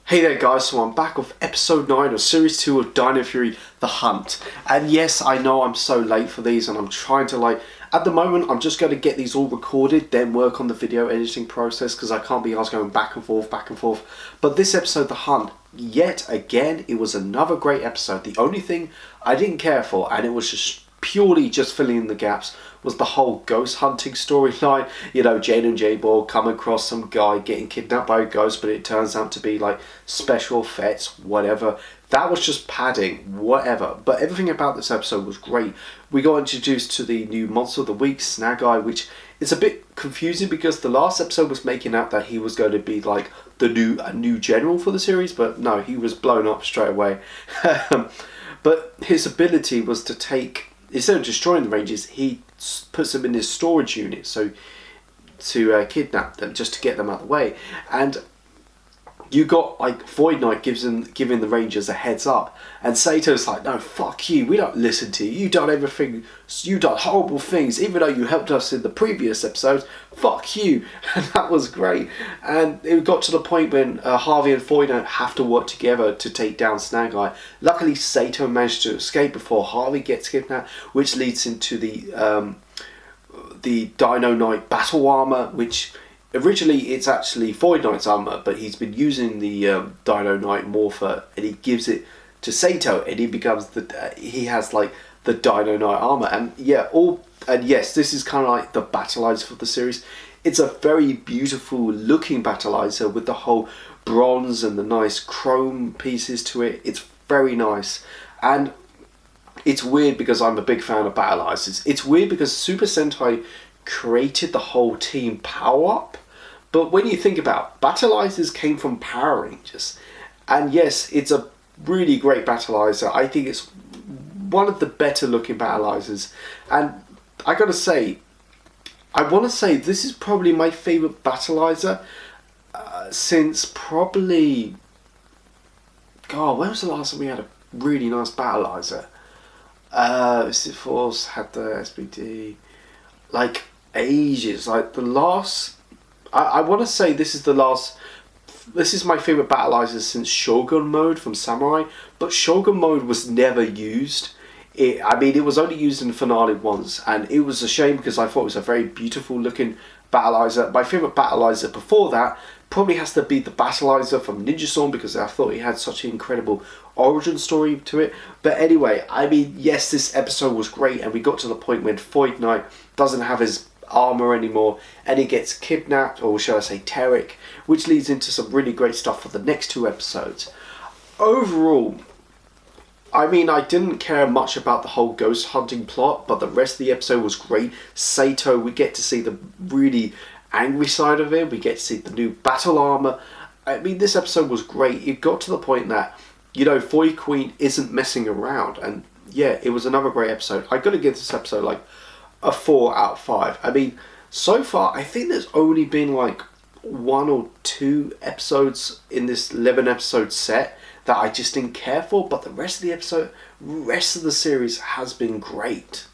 Hey there guys, so I'm back with episode 9 of series 2 of Dino Fury The Hunt. And yes, I know I'm so late for these and I'm trying to at the moment I'm just going to get these all recorded, then work on the video editing process because I can't be asked going back and forth. But this episode, The Hunt, yet again, it was another great episode. The only thing I didn't care for, and it was just purely just filling in the gaps, was the whole ghost hunting storyline. You know, Jane and J-Ball come across some guy getting kidnapped by a ghost, but it turns out to be like special effects, whatever. That was just padding, whatever. But everything about this episode was great. We got introduced to the new Monster of the Week, Snag-Eye, which is a bit confusing because the last episode was making out that he was going to be like a new general for the series, but no, he was blown up straight away. But his ability was to take, instead of destroying the Rangers, he puts them in his storage unit, so to kidnap them, just to get them out of the way. And you got like Void Knight giving the Rangers a heads up, and Sato's like, no, fuck you, we don't listen to you, you've done everything, you've done horrible things, even though you helped us in the previous episodes, fuck you. And that was great. And it got to the point when Harvey and Void Knight have to work together to take down Snag-Eye. Luckily Sato managed to escape before Harvey gets kidnapped, which leads into the Dino Knight battle armor, which originally it's actually Void Knight's armor, but he's been using the Dino Knight morpher, and he gives it to Sato, and he becomes he has like the Dino Knight armor. And yes, this is kind of like the battleizer for the series. It's a very beautiful looking battleizer with the whole bronze and the nice chrome pieces to it. It's very nice. And it's weird because I'm a big fan of battleizers. It's weird because Super Sentai created the whole team power up, but when you think about battleizers came from Power Rangers, and yes, it's a really great battleizer. I think it's one of the better looking battleizers, and I gotta say, I want to say this is probably my favorite battleizer since probably, God, when was the last time we had a really nice battleizer? Mystic Force had the SBD, like ages, like the last, I want to say this is my favourite battleizer since Shogun mode from Samurai, but Shogun mode was never used. It was only used in the finale once, and it was a shame because I thought it was a very beautiful looking battleizer. My favourite battleizer before that probably has to be the battleizer from Ninja Storm, because I thought he had such an incredible origin story to it. But anyway, yes, this episode was great, and we got to the point when Void Knight doesn't have his armor anymore and he gets kidnapped, or shall I say Tarek, which leads into some really great stuff for the next two episodes. Overall, I didn't care much about the whole ghost hunting plot, but the rest of the episode was great. Sato, we get to see the really angry side of him, we get to see the new battle armor. This episode was great. It got to the point that, Void Queen isn't messing around, and yeah, it was another great episode. I gotta give this episode like a 4 out of 5. So far I think there's only been like 1 or 2 episodes in this 11 episode set that I just didn't care for, but the rest of the series has been great.